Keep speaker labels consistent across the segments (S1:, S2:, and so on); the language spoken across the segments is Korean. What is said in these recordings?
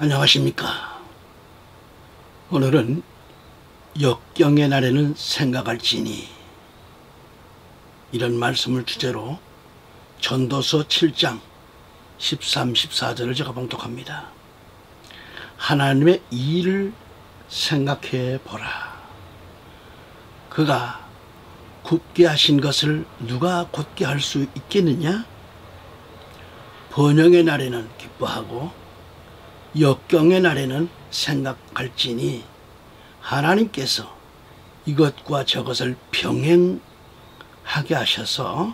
S1: 안녕하십니까. 오늘은 역경의 날에는 생각할지니, 이런 말씀을 주제로 전도서 7장 13, 14절을 제가 봉독합니다. 하나님의 일을 생각해 보라. 그가 굳게 하신 것을 누가 곧게 할 수 있겠느냐? 번영의 날에는 기뻐하고 역경의 날에는 생각할지니, 하나님께서 이것과 저것을 병행하게 하셔서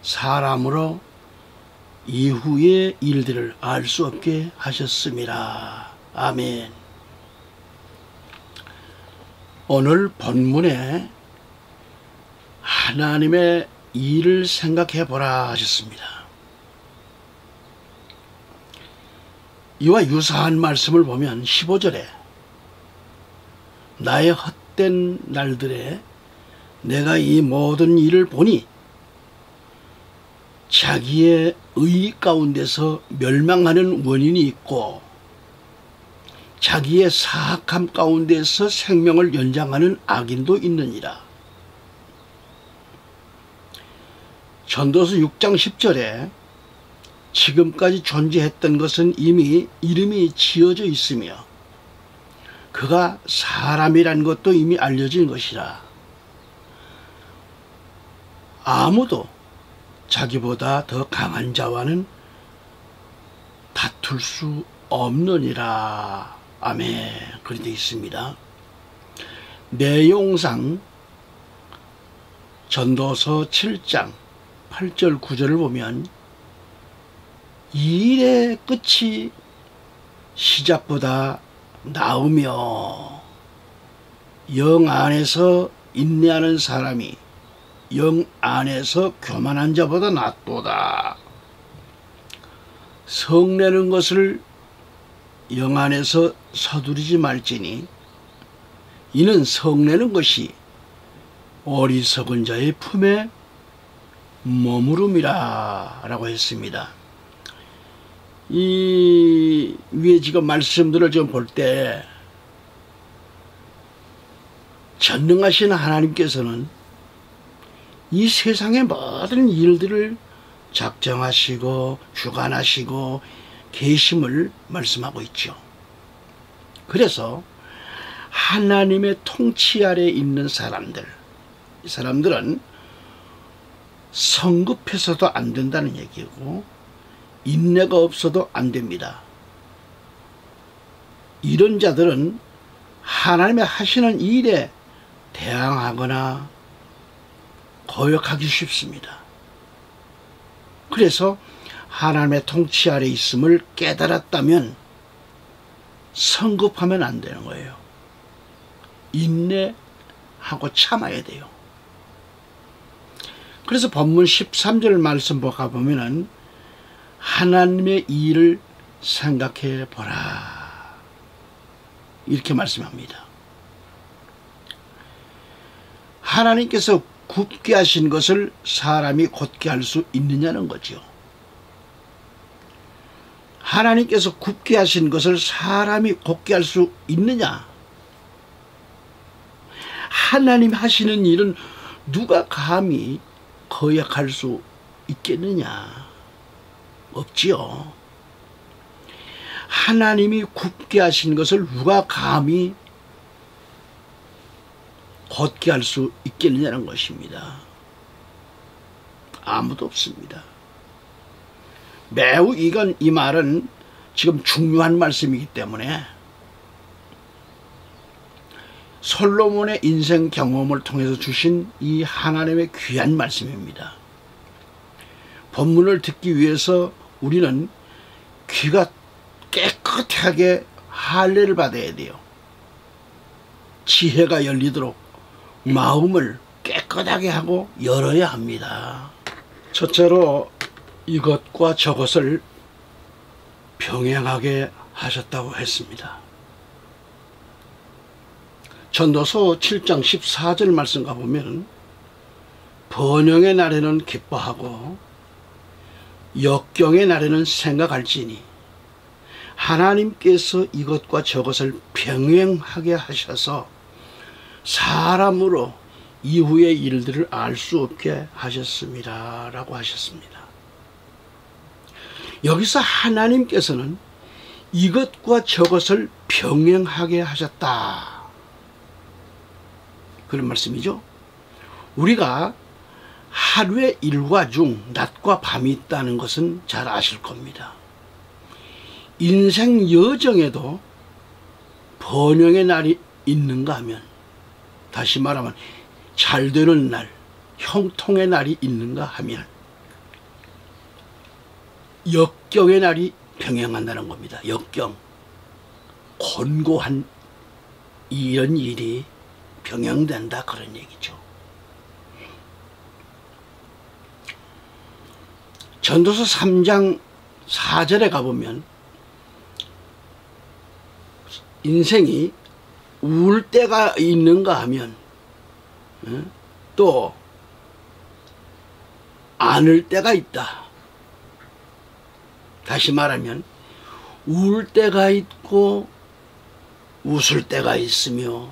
S1: 사람으로 이후의 일들을 알 수 없게 하셨음이라. 아멘. 오늘 본문에 하나님의 일을 생각해 보라 하셨습니다. 이와 유사한 말씀을 보면 15절에 나의 헛된 날들에 내가 이 모든 일을 보니 자기의 의 가운데서 멸망하는 원인이 있고 자기의 사악함 가운데서 생명을 연장하는 악인도 있느니라. 전도서 6장 10절에 지금까지 존재했던 것은 이미 이름이 지어져 있으며 그가 사람이란 것도 이미 알려진 것이라. 아무도 자기보다 더 강한 자와는 다툴 수 없느니라. 아멘. 그리 되어 있습니다. 내용상 전도서 7장 8절 9절을 보면 이 일의 끝이 시작보다 나으며 영 안에서 인내하는 사람이 영 안에서 교만한 자보다 낫도다. 성내는 것을 영 안에서 서두르지 말지니 이는 성내는 것이 어리석은 자의 품에 머무름이라 라고 했습니다. 이 위에 지금 말씀들을 좀 볼 때 전능하신 하나님께서는 이 세상의 모든 일들을 작정하시고 주관하시고 계심을 말씀하고 있죠. 그래서 하나님의 통치 아래 있는 사람들, 이 사람들은 성급해서도 안 된다는 얘기고 인내가 없어도 안 됩니다. 이런 자들은 하나님의 하시는 일에 대항하거나 거역하기 쉽습니다. 그래서 하나님의 통치 아래 있음을 깨달았다면 성급하면 안 되는 거예요. 인내하고 참아야 돼요. 그래서 본문 13절 말씀 가보면은 하나님의 일을 생각해 보라 이렇게 말씀합니다. 하나님께서 굳게 하신 것을 사람이 곧게 할 수 있느냐는 거죠. 하나님께서 굳게 하신 것을 사람이 곧게 할 수 있느냐? 하나님 하시는 일은 누가 감히 거역할 수 있겠느냐? 없지요. 하나님이 굳게 하신 것을 누가 감히 곧게 할 수 있겠느냐는 것입니다. 아무도 없습니다. 매우 이 말은 지금 중요한 말씀이기 때문에 솔로몬의 인생 경험을 통해서 주신 이 하나님의 귀한 말씀입니다. 본문을 듣기 위해서 우리는 귀가 깨끗하게 할례를 받아야 돼요. 지혜가 열리도록 마음을 깨끗하게 하고 열어야 합니다. 첫째로 이것과 저것을 병행하게 하셨다고 했습니다. 전도서 7장 14절 말씀 가보면 번영의 날에는 기뻐하고 역경의 날에는 생각할지니 하나님께서 이것과 저것을 병행하게 하셔서 사람으로 이후의 일들을 알 수 없게 하셨습니다 라고 하셨습니다. 여기서 하나님께서는 이것과 저것을 병행하게 하셨다 그런 말씀이죠. 우리가 하루의 일과 중 낮과 밤이 있다는 것은 잘 아실 겁니다. 인생 여정에도 번영의 날이 있는가 하면, 다시 말하면 잘 되는 날, 형통의 날이 있는가 하면 역경의 날이 병행한다는 겁니다. 역경, 곤고한 이런 일이 병행된다 그런 얘기죠. 전도서 3장 4절에 가보면 인생이 울 때가 있는가 하면 또 안을 때가 있다. 다시 말하면 울 때가 있고 웃을 때가 있으며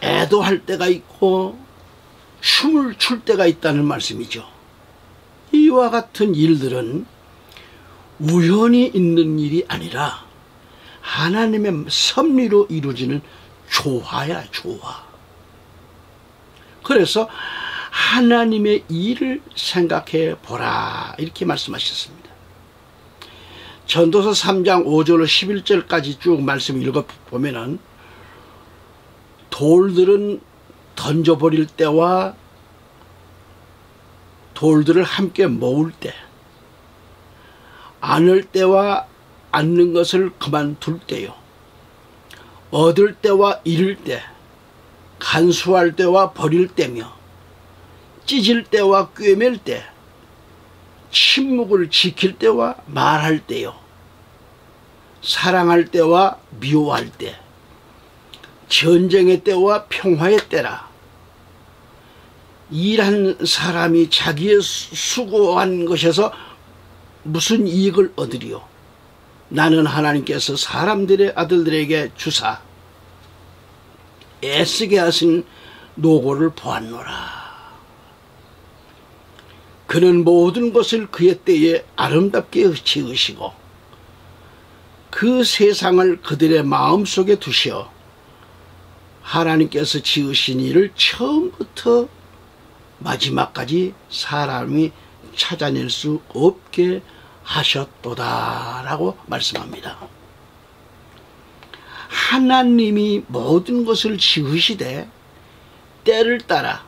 S1: 애도할 때가 있고 춤을 출 때가 있다는 말씀이죠. 이와 같은 일들은 우연히 있는 일이 아니라 하나님의 섭리로 이루어지는 조화야, 조화. 그래서 하나님의 일을 생각해 보라 이렇게 말씀하셨습니다. 전도서 3장 5절로 11절까지 쭉 말씀 읽어보면은 돌들은 던져버릴 때와 돌들을 함께 모을 때, 안을 때와 않는 것을 그만둘 때요, 얻을 때와 잃을 때, 간수할 때와 버릴 때며 찢을 때와 꿰맬 때, 침묵을 지킬 때와 말할 때요, 사랑할 때와 미워할 때, 전쟁의 때와 평화의 때라. 일한 사람이 자기의 수고한 것에서 무슨 이익을 얻으리요? 나는 하나님께서 사람들의 아들들에게 주사 애쓰게 하신 노고를 보았노라. 그는 모든 것을 그의 때에 아름답게 지으시고 그 세상을 그들의 마음속에 두시어 하나님께서 지으신 일을 처음부터 마지막까지 사람이 찾아낼 수 없게 하셨도다 라고 말씀합니다. 하나님이 모든 것을 지으시되 때를 따라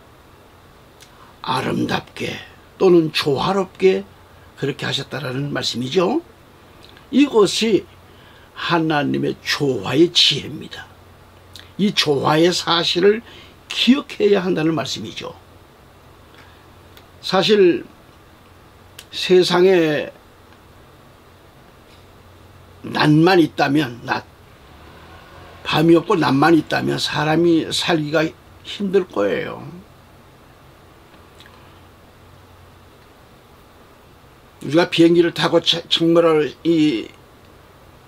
S1: 아름답게 또는 조화롭게 그렇게 하셨다라는 말씀이죠. 이것이 하나님의 조화의 지혜입니다. 이 조화의 사실을 기억해야 한다는 말씀이죠. 사실 세상에 낮만 있다면, 밤이 없고 낮만 있다면 사람이 살기가 힘들 거예요. 우리가 비행기를 타고 정말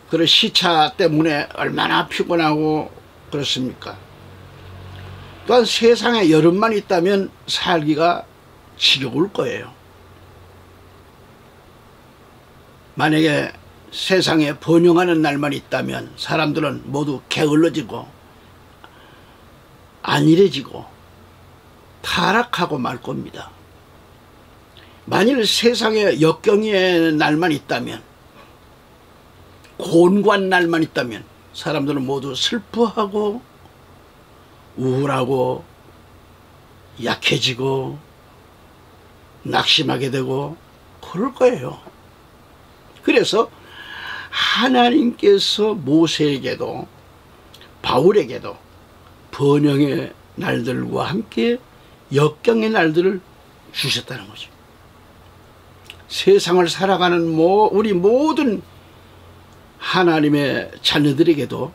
S1: 그런 시차 때문에 얼마나 피곤하고 그렇습니까? 또한 세상에 여름만 있다면 살기가 지겨울 거예요. 만약에 세상에 번영하는 날만 있다면 사람들은 모두 게을러지고 안일해지고 타락하고 말 겁니다. 만일 세상에 역경의 날만 있다면, 곤고한 날만 있다면 사람들은 모두 슬퍼하고 우울하고 약해지고 낙심하게 되고 그럴 거예요. 그래서 하나님께서 모세에게도 바울에게도 번영의 날들과 함께 역경의 날들을 주셨다는 거죠. 세상을 살아가는 우리 모든 하나님의 자녀들에게도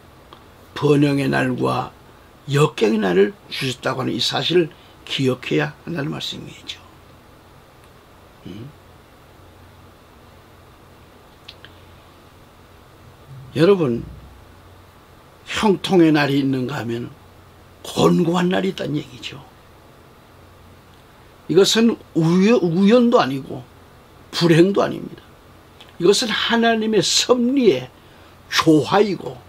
S1: 번영의 날과 역경의 날을 주셨다고 하는 이 사실을 기억해야 한다는 말씀이죠. 여러분, 형통의 날이 있는가 하면 곤고한 날이 있다는 얘기죠. 이것은 우연도 아니고 불행도 아닙니다. 이것은 하나님의 섭리의 조화이고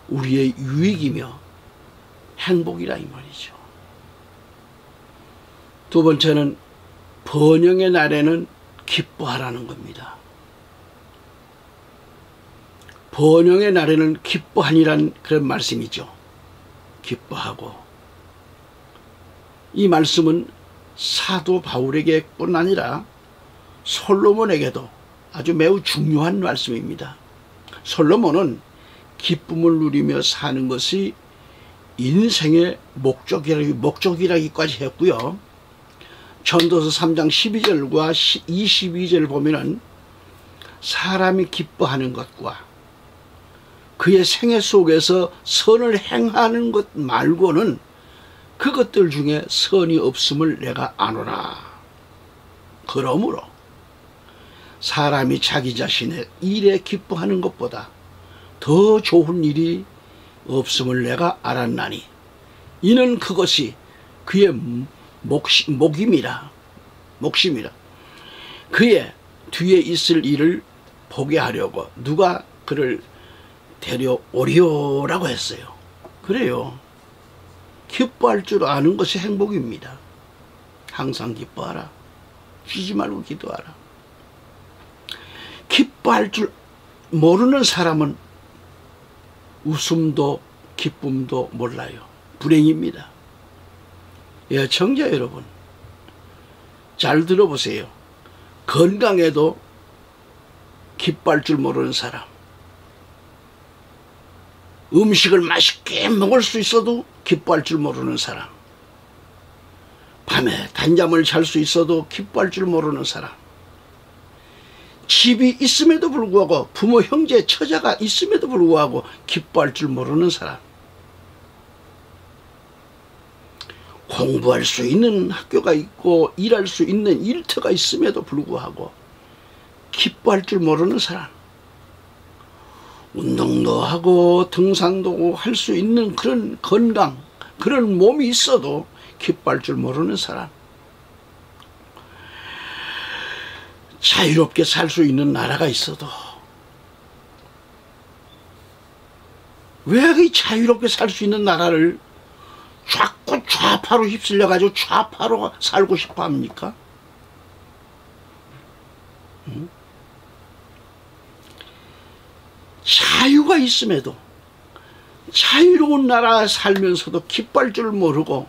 S1: 우리의 유익이며 행복이라 이 말이죠. 두 번째는 번영의 날에는 기뻐하라는 겁니다. 번영의 날에는 기뻐하니란 그런 말씀이죠. 기뻐하고. 이 말씀은 사도 바울에게뿐 아니라 솔로몬에게도 아주 매우 중요한 말씀입니다. 솔로몬은 기쁨을 누리며 사는 것이 인생의 목적이라기까지 했고요. 전도서 3장 12절과 22절을 보면은 사람이 기뻐하는 것과 그의 생애 속에서 선을 행하는 것 말고는 그것들 중에 선이 없음을 내가 아노라. 그러므로 사람이 자기 자신의 일에 기뻐하는 것보다 더 좋은 일이 없음을 내가 알았나니 이는 그것이 그의 목심이라. 그의 뒤에 있을 일을 보게 하려고 누가 그를 데려오리오라고 했어요. 그래요. 기뻐할 줄 아는 것이 행복입니다. 항상 기뻐하라. 쉬지 말고 기도하라. 기뻐할 줄 모르는 사람은 웃음도 기쁨도 몰라요. 불행입니다. 예, 청자 여러분, 잘 들어보세요. 건강에도 기뻐할 줄 모르는 사람, 음식을 맛있게 먹을 수 있어도 기뻐할 줄 모르는 사람, 밤에 단잠을 잘 수 있어도 기뻐할 줄 모르는 사람, 집이 있음에도 불구하고 부모 형제 처자가 있음에도 불구하고 기뻐할 줄 모르는 사람, 공부할 수 있는 학교가 있고 일할 수 있는 일터가 있음에도 불구하고 기뻐할 줄 모르는 사람, 운동도 하고 등산도 할 수 있는 그런 건강, 그런 몸이 있어도 기뻐할 줄 모르는 사람, 자유롭게 살 수 있는 나라가 있어도 왜 이 자유롭게 살 수 있는 나라를 자꾸 좌파로 휩쓸려 가지고 좌파로 살고 싶어 합니까? 자유가 있음에도 자유로운 나라에 살면서도 기뻐할 줄 모르고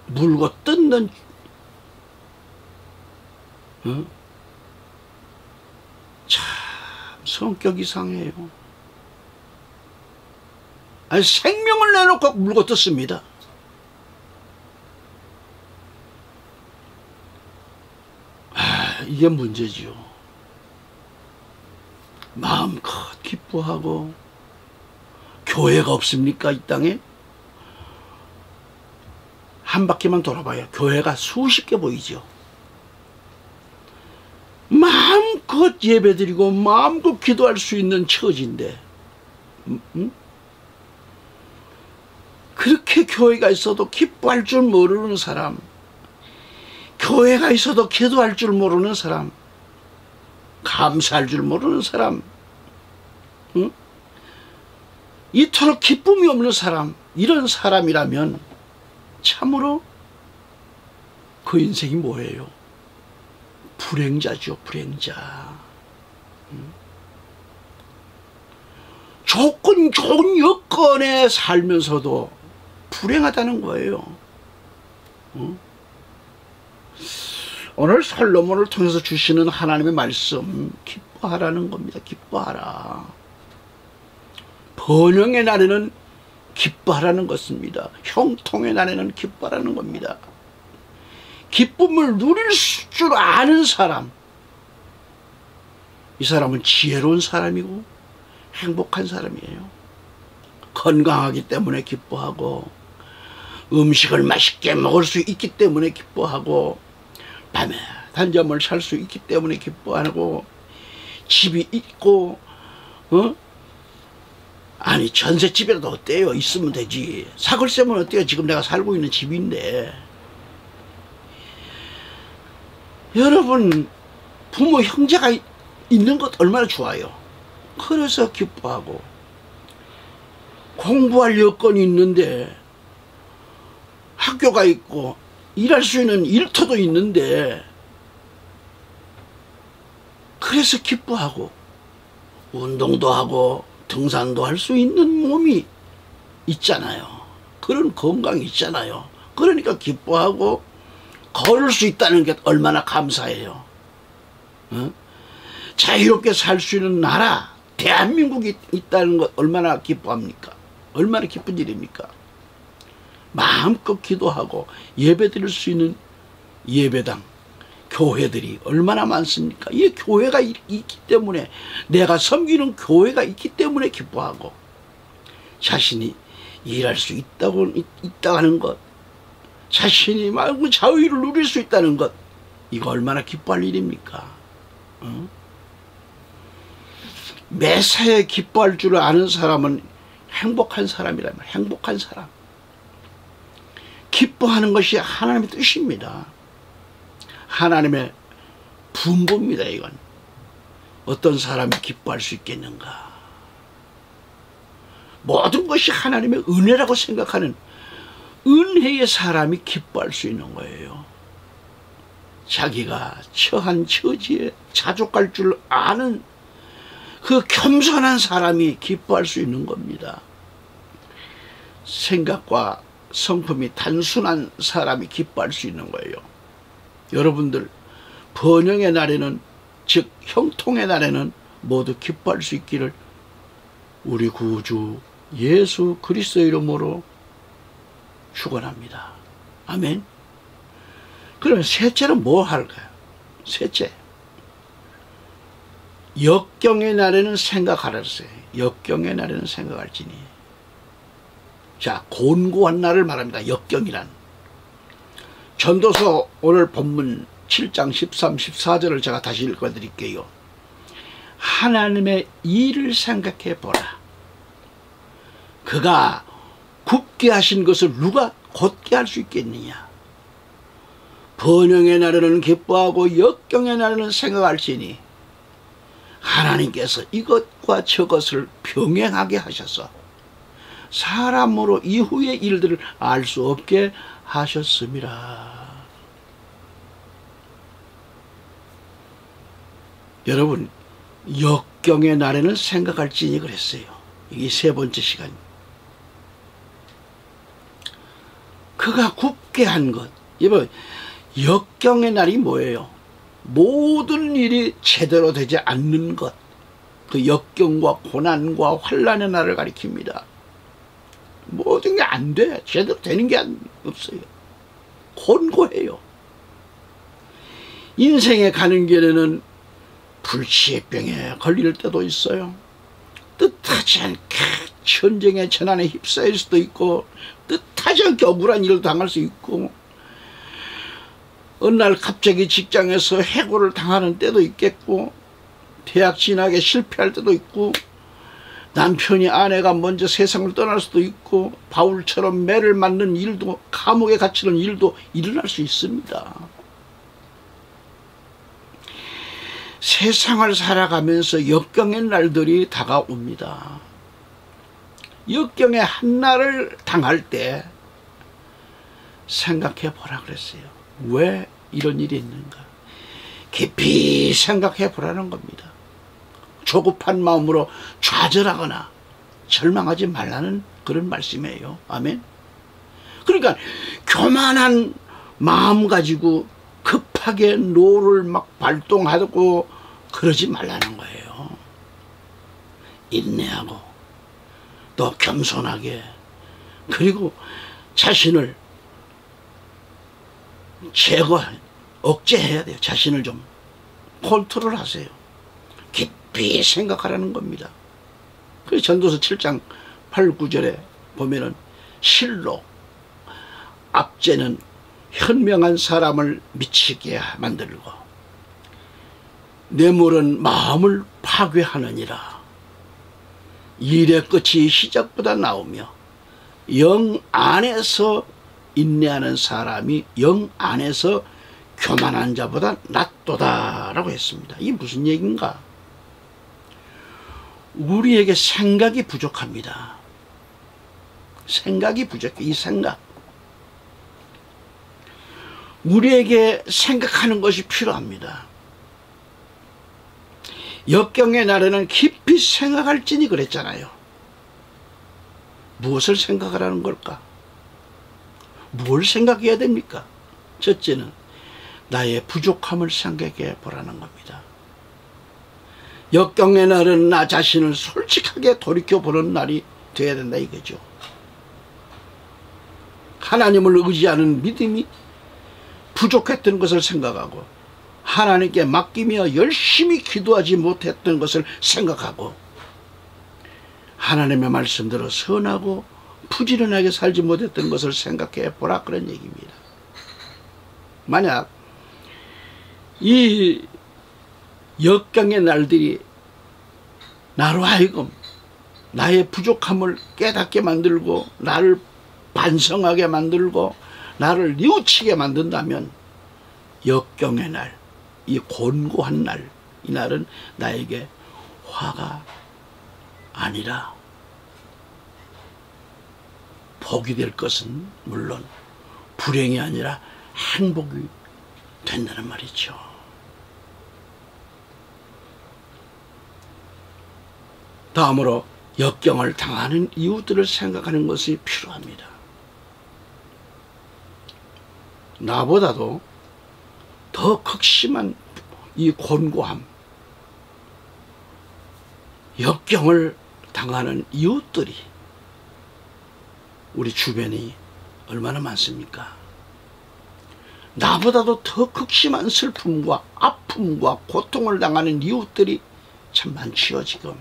S1: 물고 뜯는 참 성격 이상해요. 아니, 생명을 내놓고 물고 뜯습니다. 이게 문제지요. 마음껏 기뻐하고. 교회가 없습니까? 이 땅에 한 바퀴만 돌아봐요. 교회가 수십 개 보이죠. 마음껏 예배드리고 마음껏 기도할 수 있는 처지인데 그렇게 교회가 있어도 기뻐할 줄 모르는 사람, 교회가 있어도 기도할 줄 모르는 사람, 감사할 줄 모르는 사람, 이토록 기쁨이 없는 사람, 이런 사람이라면 참으로 그 인생이 뭐예요? 불행자죠, 불행자. 좋은 여건에 살면서도 불행하다는 거예요. 오늘 솔로몬을 통해서 주시는 하나님의 말씀, 기뻐하라는 겁니다. 기뻐하라. 번영의 날에는 기뻐하라는 것입니다. 형통의 날에는 기뻐하라는 겁니다. 기쁨을 누릴 줄 아는 사람, 이 사람은 지혜로운 사람이고 행복한 사람이에요. 건강하기 때문에 기뻐하고, 음식을 맛있게 먹을 수 있기 때문에 기뻐하고, 밤에 단잠을 잘 수 있기 때문에 기뻐하고, 집이 있고 아니 전셋집이라도 어때요? 있으면 되지. 사글세면 어때요? 지금 내가 살고 있는 집인데. 여러분 부모 형제가 있는 것 얼마나 좋아요. 그래서 기뻐하고, 공부할 여건이 있는데, 학교가 있고 일할 수 있는 일터도 있는데, 그래서 기뻐하고, 운동도 하고 등산도 할 수 있는 몸이 있잖아요. 그런 건강이 있잖아요. 그러니까 기뻐하고, 걸을 수 있다는 게 얼마나 감사해요. 어? 자유롭게 살 수 있는 나라 대한민국이 있다는 것 얼마나 기뻐합니까? 얼마나 기쁜 일입니까? 마음껏 기도하고 예배 드릴 수 있는 예배당, 교회들이 얼마나 많습니까? 이 교회가 있기 때문에, 내가 섬기는 교회가 있기 때문에 기뻐하고, 자신이 일할 수 있다고 하는 것, 자신이 말고 자유를 누릴 수 있다는 것, 이거 얼마나 기뻐할 일입니까? 어? 매사에 기뻐할 줄 아는 사람은 행복한 사람이라면, 행복한 사람. 기뻐하는 것이 하나님의 뜻입니다. 하나님의 분부입니다. 이건 어떤 사람이 기뻐할 수 있겠는가? 모든 것이 하나님의 은혜라고 생각하는 은혜의 사람이 기뻐할 수 있는 거예요. 자기가 처한 처지에 자족할 줄 아는 그 겸손한 사람이 기뻐할 수 있는 겁니다. 생각과 성품이 단순한 사람이 기뻐할 수 있는 거예요. 여러분들 번영의 날에는, 즉 형통의 날에는 모두 기뻐할 수 있기를 우리 구주 예수 그리스도 이름으로 축원합니다. 아멘. 그러면 셋째는 뭐 할까요? 셋째, 역경의 날에는 생각하라 했어요. 역경의 날에는 생각할지니. 자, 곤고한 날을 말합니다. 역경이란. 전도서 오늘 본문 7장 13, 14절을 제가 다시 읽어드릴게요. 하나님의 일을 생각해 보라. 그가 굽게 하신 것을 누가 곧게 할 수 있겠느냐. 번영의 날에는 기뻐하고 역경의 날에는 생각할지니 하나님께서 이것과 저것을 병행하게 하셔서 사람으로 이후의 일들을 알 수 없게 하셨습니다. 여러분, 역경의 날에는 생각할지니 그랬어요. 이게 세 번째 시간. 그가 굽게 한 것. 여러분, 역경의 날이 뭐예요? 모든 일이 제대로 되지 않는 것. 그 역경과 고난과 환난의 날을 가리킵니다. 모든 게 안 돼. 제대로 되는 게 없어요. 곤고해요. 인생에 가는 길에는 불치병에 걸릴 때도 있어요. 뜻하지 않게 전쟁의 재난에 휩싸일 수도 있고, 뜻하지 않게 억울한 일을 당할 수 있고, 어느 날 갑자기 직장에서 해고를 당하는 때도 있겠고, 대학 진학에 실패할 때도 있고, 남편이 아내가 먼저 세상을 떠날 수도 있고, 바울처럼 매를 맞는 일도, 감옥에 갇히는 일도 일어날 수 있습니다. 세상을 살아가면서 역경의 날들이 다가옵니다. 역경의 한 날을 당할 때 생각해 보라 그랬어요. 왜 이런 일이 있는가? 깊이 생각해 보라는 겁니다. 조급한 마음으로 좌절하거나 절망하지 말라는 그런 말씀이에요. 아멘. 그러니까 교만한 마음 가지고 급하게 노를 막 발동하고 그러지 말라는 거예요. 인내하고 또 겸손하게, 그리고 자신을 억제해야 돼요. 자신을 좀 컨트롤 하세요. 깊이 생각하라는 겁니다. 그래서 전도서 7장 8, 9절에 보면은 실로 압제는 현명한 사람을 미치게 만들고 뇌물은 마음을 파괴하느니라. 일의 끝이 시작보다 나오며 영 안에서 인내하는 사람이 영 안에서 교만한 자보다 낫도다 라고 했습니다. 이게 무슨 얘기인가? 우리에게 생각이 부족합니다. 생각이 부족해. 이 생각. 우리에게 생각하는 것이 필요합니다. 역경의 날에는 깊이 생각할지니 그랬잖아요. 무엇을 생각하라는 걸까? 뭘 생각해야 됩니까? 첫째는 나의 부족함을 생각해 보라는 겁니다. 역경의 날은 나 자신을 솔직하게 돌이켜보는 날이 되어야 된다 이거죠. 하나님을 의지하는 믿음이 부족했던 것을 생각하고 하나님께 맡기며 열심히 기도하지 못했던 것을 생각하고 하나님의 말씀대로 선하고 부지런하게 살지 못했던 것을 생각해 보라 그런 얘기입니다. 만약 이 역경의 날들이 나로 하여금 나의 부족함을 깨닫게 만들고 나를 반성하게 만들고 나를 뉘우치게 만든다면 역경의 날, 이 곤고한 날, 이 날은 나에게 화가 아니라 복이 될 것은 물론 불행이 아니라 행복이 된다는 말이죠. 다음으로 역경을 당하는 이웃들을 생각하는 것이 필요합니다. 나보다도 더 극심한 이 곤고함, 역경을 당하는 이웃들이 우리 주변이 얼마나 많습니까? 나보다도 더 극심한 슬픔과 아픔과 고통을 당하는 이웃들이 참 많지요 지금.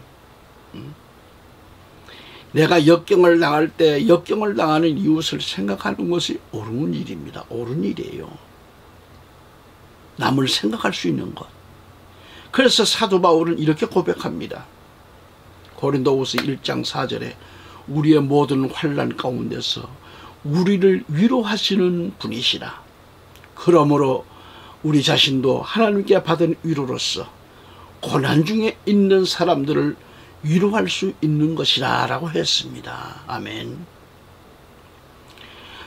S1: 내가 역경을 당할 때 역경을 당하는 이웃을 생각하는 것이 옳은 일입니다. 옳은 일이에요. 남을 생각할 수 있는 것. 그래서 사도 바울은 이렇게 고백합니다. 고린도후서 1장 4절에 우리의 모든 환난 가운데서 우리를 위로하시는 분이시라. 그러므로 우리 자신도 하나님께 받은 위로로서 고난 중에 있는 사람들을 위로할 수 있는 것이라 라고 했습니다. 아멘.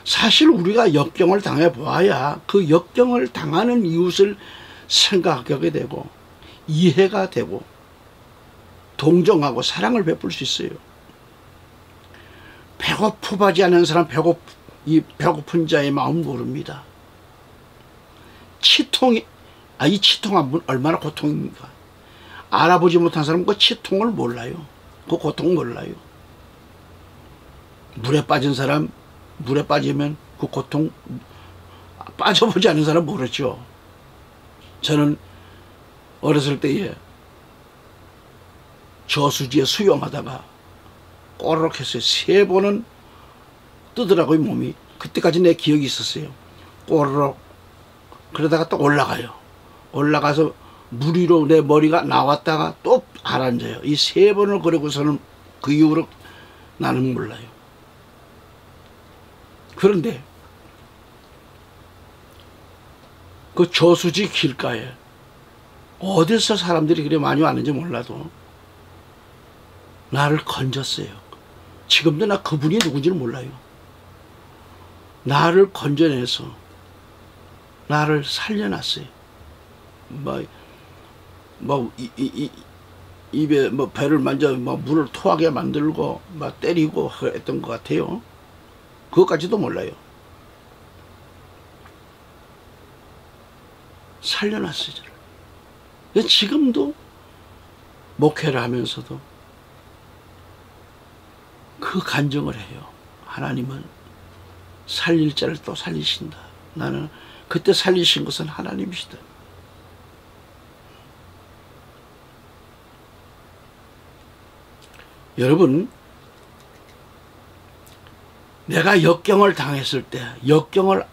S1: 사실 우리가 역경을 당해 보아야 그 역경을 당하는 이웃을 생각하게 되고 이해가 되고 동정하고 사랑을 베풀 수 있어요. 배고프지 않은 사람 이 배고픈 자의 마음 모릅니다. 치통이 이 치통한 얼마나 고통입니까? 알아보지 못한 사람은 그 치통을 몰라요. 그 고통 몰라요. 물에 빠진 사람 물에 빠지면 그 고통 빠져보지 않은 사람 모르죠. 저는 어렸을 때에 저수지에 수영하다가 꼬르륵 했어요. 3번은 뜨더라고요 몸이. 그때까지 내 기억이 있었어요. 꼬르륵 그러다가 또 올라가요. 올라가서 물 위로 내 머리가 나왔다가 또 가라앉아요. 이 3번을 그러고서는 그 이후로 나는 몰라요. 그런데 그 저수지 길가에 어디서 사람들이 그렇게 많이 왔는지 몰라도 나를 건졌어요. 지금도 나 그분이 누군지는 몰라요. 나를 건져내서 나를 살려놨어요. 입에 배를 만져 물을 토하게 만들고 때리고 했던 것 같아요. 그것까지도 몰라요. 살려놨어요. 저를. 지금도 목회를 하면서도 그 간증을 해요. 하나님은 살릴 자를 또 살리신다. 나는 그때 살리신 것은 하나님이시다. 여러분, 내가 역경을 당했을 때 역경을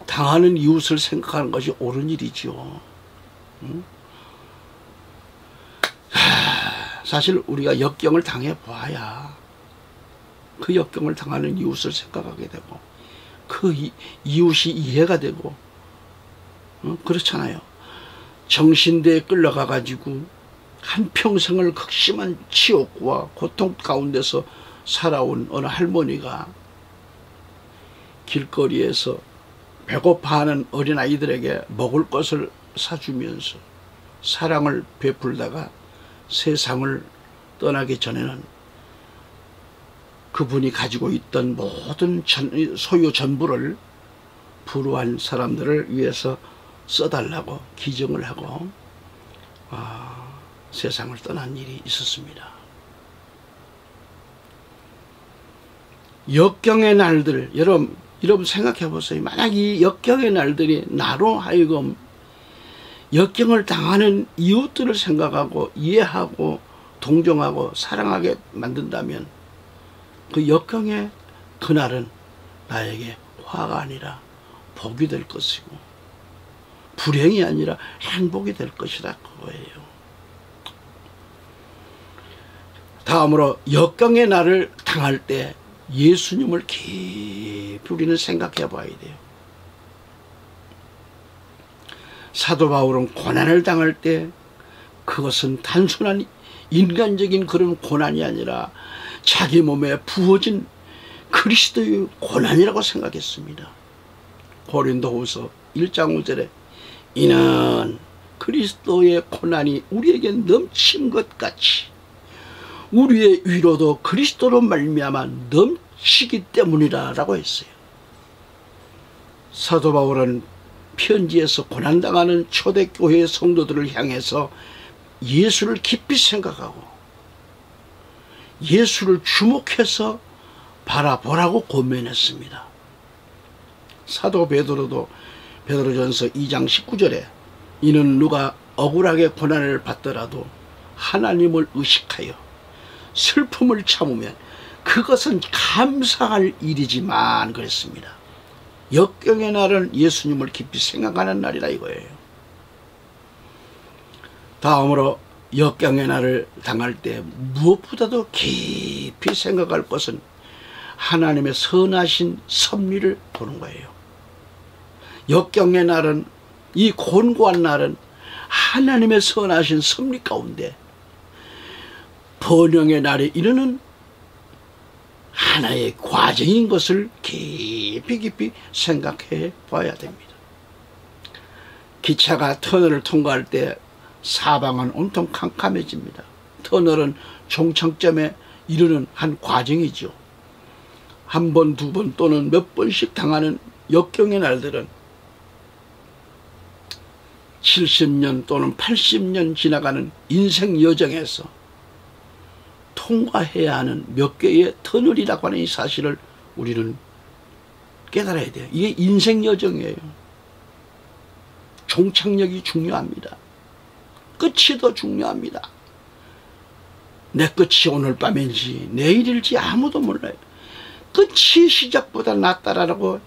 S1: 당하는 이웃을 생각하는 것이 옳은 일이죠. 사실 우리가 역경을 당해 보아야 그 역경을 당하는 이웃을 생각하게 되고 그 이웃이 이해가 되고 그렇잖아요. 정신대에 끌려가 가지고 한평생을 극심한 치욕과 고통 가운데서 살아온 어느 할머니가 길거리에서 배고파하는 어린아이들에게 먹을 것을 사주면서 사랑을 베풀다가 세상을 떠나기 전에는 그분이 가지고 있던 모든 소유 전부를 불우한 사람들을 위해서 써달라고 기증을 하고 세상을 떠난 일이 있었습니다. 역경의 날들, 여러분 생각해 보세요. 만약 이 역경의 날들이 나로 하여금 역경을 당하는 이웃들을 생각하고 이해하고 동정하고 사랑하게 만든다면 그 역경의 그날은 나에게 화가 아니라 복이 될 것이고 불행이 아니라 행복이 될 것이라 그거예요. 다음으로 역경의 날을 당할 때 예수님을 깊이 우리는 생각해 봐야 돼요. 사도 바울은 고난을 당할 때 그것은 단순한 인간적인 그런 고난이 아니라 자기 몸에 부어진 그리스도의 고난이라고 생각했습니다. 고린도후서 1장 5절에 이는 그리스도의 고난이 우리에게 넘친 것 같이 우리의 위로도 그리스도로 말미암아 넘치기 때문이라 라고 했어요. 사도 바울은 편지에서 고난당하는 초대교회 성도들을 향해서 예수를 깊이 생각하고 예수를 주목해서 바라보라고 권면했습니다. 사도 베드로도 베드로전서 2장 19절에 이는 누가 억울하게 고난을 받더라도 하나님을 의식하여 슬픔을 참으면 그것은 감사할 일이지만 그랬습니다. 역경의 날은 예수님을 깊이 생각하는 날이라 이거예요. 다음으로 역경의 날을 당할 때 무엇보다도 깊이 생각할 것은 하나님의 선하신 섭리를 보는 거예요. 역경의 날은, 이 곤고한 날은 하나님의 선하신 섭리 가운데 번영의 날에 이르는 하나의 과정인 것을 깊이 생각해 봐야 됩니다. 기차가 터널을 통과할 때 사방은 온통 캄캄해집니다. 터널은 종착점에 이르는 한 과정이죠. 한 번, 두 번 또는 몇 번씩 당하는 역경의 날들은 70년 또는 80년 지나가는 인생 여정에서 통과해야 하는 몇 개의 터널이라고 하는 이 사실을 우리는 깨달아야 돼요. 이게 인생 여정이에요. 종착역이 중요합니다. 끝이 더 중요합니다. 내 끝이 오늘 밤인지 내일일지 아무도 몰라요. 끝이 시작보다 낫다라고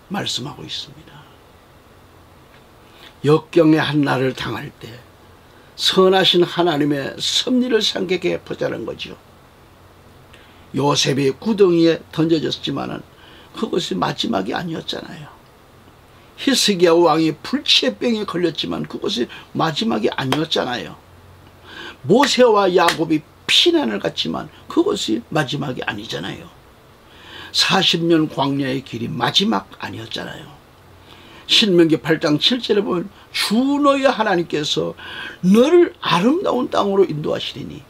S1: 말씀하고 있습니다. 역경의 한 날을 당할 때 선하신 하나님의 섭리를 생각해 보자는 거죠. 요셉이 구덩이에 던져졌지만은 그것이 마지막이 아니었잖아요. 히스기야 왕이 불치병에 걸렸지만 그것이 마지막이 아니었잖아요. 모세와 야곱이 피난을 갔지만 그것이 마지막이 아니잖아요. 40년 광야의 길이 마지막 아니었잖아요. 신명기 8장 7절에 보면 주 너의 하나님께서 너를 아름다운 땅으로 인도하시리니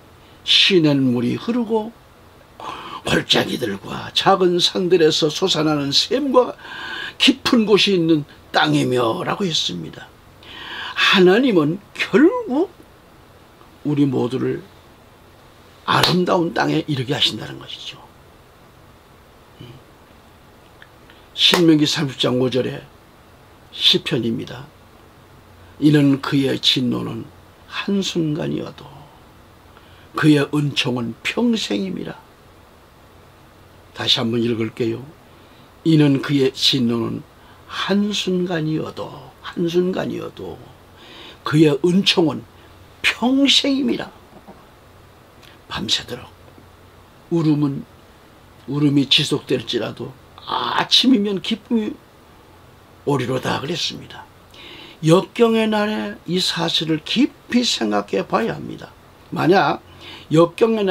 S1: 시냇물이 흐르고 골짜기들과 작은 산들에서 솟아나는 샘과 깊은 곳이 있는 땅이며 라고 했습니다. 하나님은 결국 우리 모두를 아름다운 땅에 이르게 하신다는 것이죠. 신명기 30장 5절에 시편입니다. 이는 그의 진노는 한순간이어도 그의 은총은 평생임이라. 다시 한번 읽을게요. 이는 그의 진노는 한순간이어도 그의 은총은 평생임이라. 밤새도록 울음이 지속될지라도 아침이면 기쁨이 오리로다 그랬습니다. 역경의 날에 이 사실을 깊이 생각해 봐야 합니다. 만약 역경의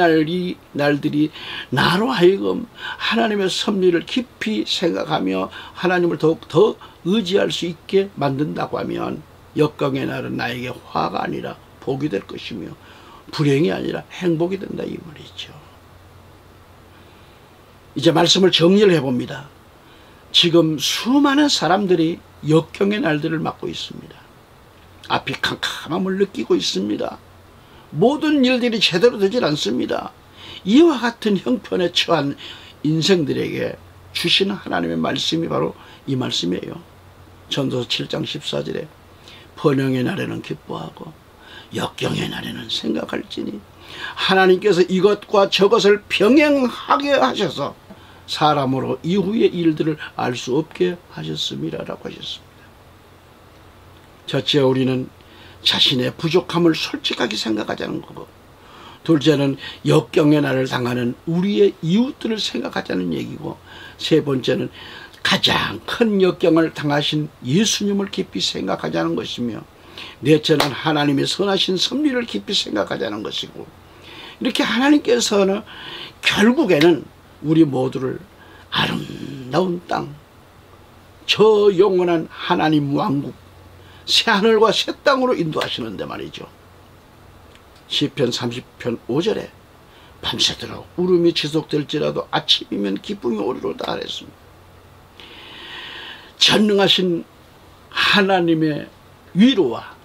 S1: 날들이 나로 하여금 하나님의 섭리를 깊이 생각하며 하나님을 더욱 의지할 수 있게 만든다고 하면 역경의 날은 나에게 화가 아니라 복이 될 것이며 불행이 아니라 행복이 된다 이 말이죠. 이제 말씀을 정리를 해봅니다. 지금 수많은 사람들이 역경의 날들을 맞고 있습니다. 앞이 캄캄함을 느끼고 있습니다. 모든 일들이 제대로 되질 않습니다. 이와 같은 형편에 처한 인생들에게 주시는 하나님의 말씀이 바로 이 말씀이에요. 전도서 7장 14절에 번영의 날에는 기뻐하고 역경의 날에는 생각할지니 하나님께서 이것과 저것을 병행하게 하셔서 사람으로 이후의 일들을 알 수 없게 하셨음이라고 하셨습니다. 첫째, 우리는 자신의 부족함을 솔직하게 생각하자는 거고, 둘째는 역경의 날을 당하는 우리의 이웃들을 생각하자는 얘기고, 세 번째는 가장 큰 역경을 당하신 예수님을 깊이 생각하자는 것이며, 넷째는 하나님의 선하신 섭리를 깊이 생각하자는 것이고, 이렇게 하나님께서는 결국에는 우리 모두를 아름다운 땅, 저 영원한 하나님 왕국, 새하늘과 새 땅으로 인도하시는데 말이죠. 시편 30편 5절에 밤새도록 울음이 지속될지라도 아침이면 기쁨이 오리로다 그랬습니다. 전능하신 하나님의 위로와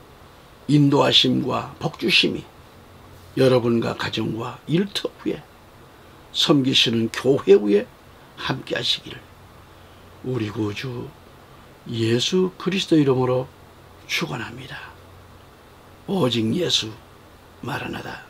S1: 인도하심과 복주심이 여러분과 가정과 일터 위에 섬기시는 교회 위에 함께 하시기를 우리 구주 예수 그리스도 이름으로 축원합니다. 오직 예수 마라나다.